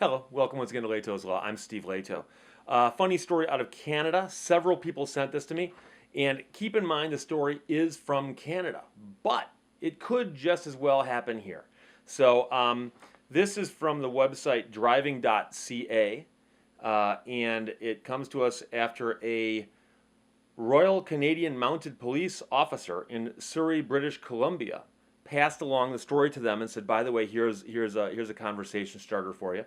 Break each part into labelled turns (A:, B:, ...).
A: Hello, welcome once again to Lehto's Law. I'm Steve Lehto. Funny story out of Canada. Several people sent this to me, and keep in mind the story is from Canada, but it could just as well happen here. So this is from the website driving.ca, and it comes to us after a Royal Canadian Mounted Police officer in Surrey, British Columbia, passed along the story to them and said, "By the way, here's a conversation starter for you."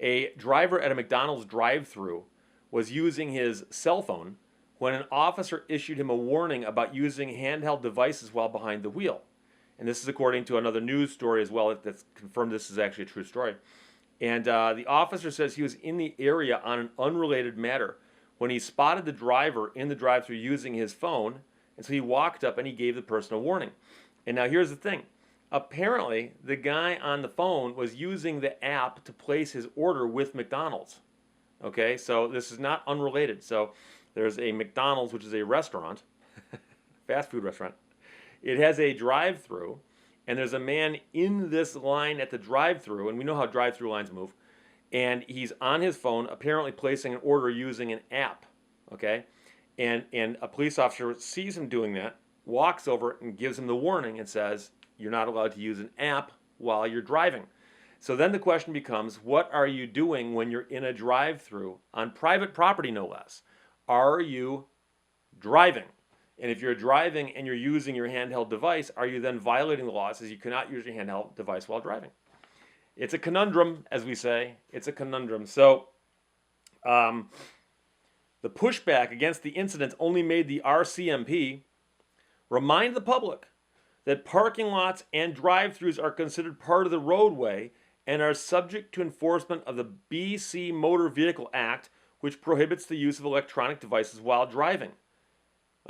A: A driver at a McDonald's drive-through was using his cell phone when an officer issued him a warning about using handheld devices while behind the wheel. And this is according to another news story as well that's confirmed this is actually a true story. And the officer says he was in the area on an unrelated matter when he spotted the driver in the drive-through using his phone, and so he walked up and he gave the person a warning. And now here's the thing. Apparently, the guy on the phone was using the app to place his order with McDonald's. Okay, so this is not unrelated. So there's a McDonald's, which is a restaurant, fast food restaurant. It has a drive-through, and there's a man in this line at the drive-through, and we know how drive-through lines move. And he's on his phone, apparently placing an order using an app. Okay, and a police officer sees him doing that, walks over and gives him the warning and says, "You're not allowed to use an app while you're driving." So then the question becomes, what are you doing when you're in a drive-through on private property, no less? Are you driving? And if you're driving and you're using your handheld device, are you then violating the law? It says you cannot use your handheld device while driving. It's a conundrum, as we say. It's a conundrum. So the pushback against the incident only made the RCMP remind the public that parking lots and drive-throughs are considered part of the roadway and are subject to enforcement of the BC Motor Vehicle Act, which prohibits the use of electronic devices while driving.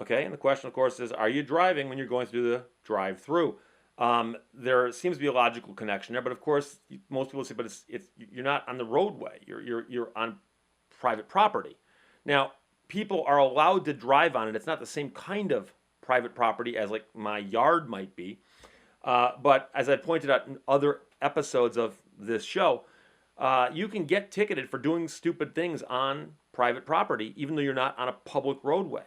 A: Okay, and the question, of course, is, are you driving when you're going through the drive-through? There seems to be a logical connection there, but of course, most people say, but it's you're not on the roadway. You're on private property. Now, people are allowed to drive on it. It's not the same kind of private property as like my yard might be. But as I pointed out in other episodes of this show, you can get ticketed for doing stupid things on private property, even though you're not on a public roadway.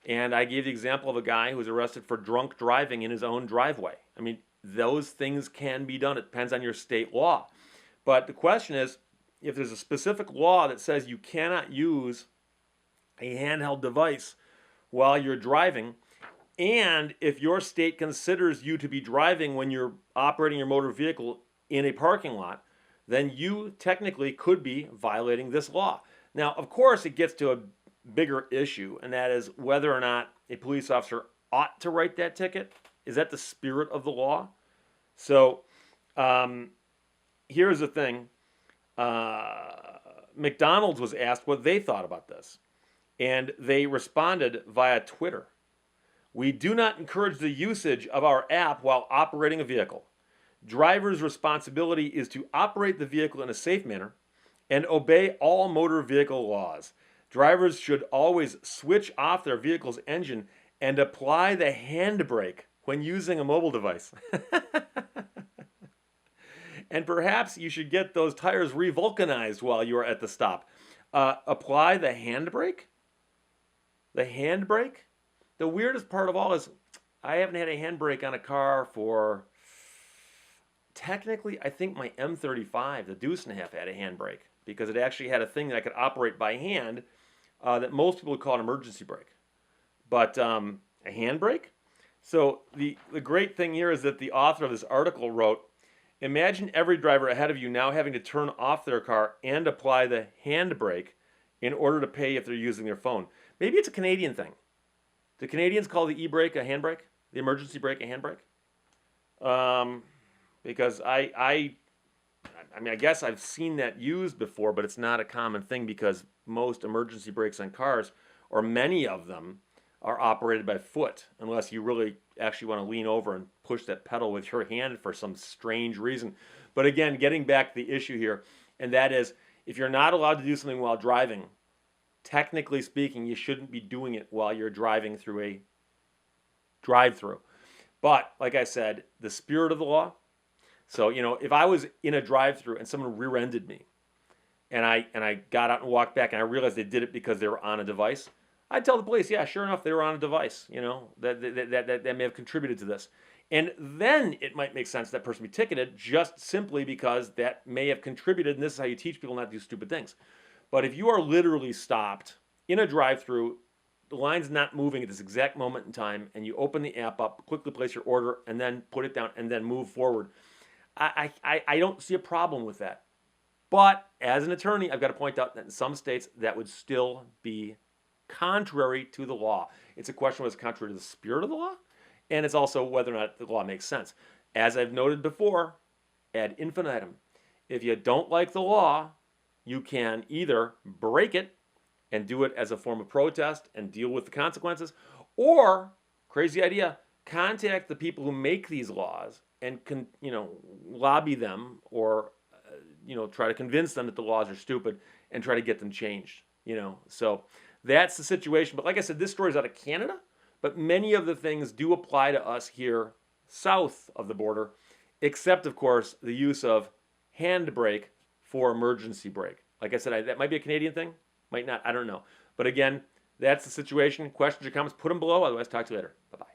A: And I gave the example of a guy who was arrested for drunk driving in his own driveway. I mean, those things can be done. It depends on your state law. But the question is, if there's a specific law that says you cannot use a handheld device while you're driving, and if your state considers you to be driving when you're operating your motor vehicle in a parking lot, then you technically could be violating this law. Now, of course, it gets to a bigger issue, and that is whether or not a police officer ought to write that ticket. Is that the spirit of the law? So here's the thing. McDonald's was asked what they thought about this, and they responded via Twitter. "We do not encourage the usage of our app while operating a vehicle. Driver's responsibility is to operate the vehicle in a safe manner and obey all motor vehicle laws. Drivers should always switch off their vehicle's engine and apply the handbrake when using a mobile device." And perhaps you should get those tires revulcanized while you're at the stop. Apply the handbrake? The handbrake? The weirdest part of all is I haven't had a handbrake on a car for, technically, I think my M35, the Deuce and a Half, had a handbrake because it actually had a thing that I could operate by hand that most people would call an emergency brake. But a handbrake? So the great thing here is that the author of this article wrote, "Imagine every driver ahead of you now having to turn off their car and apply the handbrake in order to pay if they're using their phone." Maybe it's a Canadian thing. Do Canadians call the e-brake a handbrake? The emergency brake a handbrake? Because I mean, I guess I've seen that used before, but it's not a common thing because most emergency brakes on cars, or many of them, are operated by foot, unless you really actually want to lean over and push that pedal with your hand for some strange reason. But again, getting back to the issue here, and that is, if you're not allowed to do something while driving, technically speaking, you shouldn't be doing it while you're driving through a drive-through. But like I said, the spirit of the law. So, if I was in a drive-through and someone rear-ended me and I got out and walked back and I realized they did it because they were on a device, I'd tell the police, yeah, sure enough, they were on a device, that may have contributed to this. And then it might make sense that person be ticketed just simply because that may have contributed, and this is how you teach people not to do stupid things. But if you are literally stopped in a drive-through, the line's not moving at this exact moment in time, and you open the app up, quickly place your order, and then put it down, and then move forward, I don't see a problem with that. But as an attorney, I've got to point out that in some states that would still be contrary to the law. It's a question of whether it's contrary to the spirit of the law, and it's also whether or not the law makes sense. As I've noted before, ad infinitum, if you don't like the law, you can either break it and do it as a form of protest and deal with the consequences, or, crazy idea, contact the people who make these laws and lobby them or try to convince them that the laws are stupid and try to get them changed. So that's the situation. But like I said, this story is out of Canada, but many of the things do apply to us here south of the border, except of course the use of handbrake for emergency brake. Like I said, that might be a Canadian thing, might not, I don't know. But again, that's the situation. Questions or comments, put them below. Otherwise, talk to you later. Bye-bye.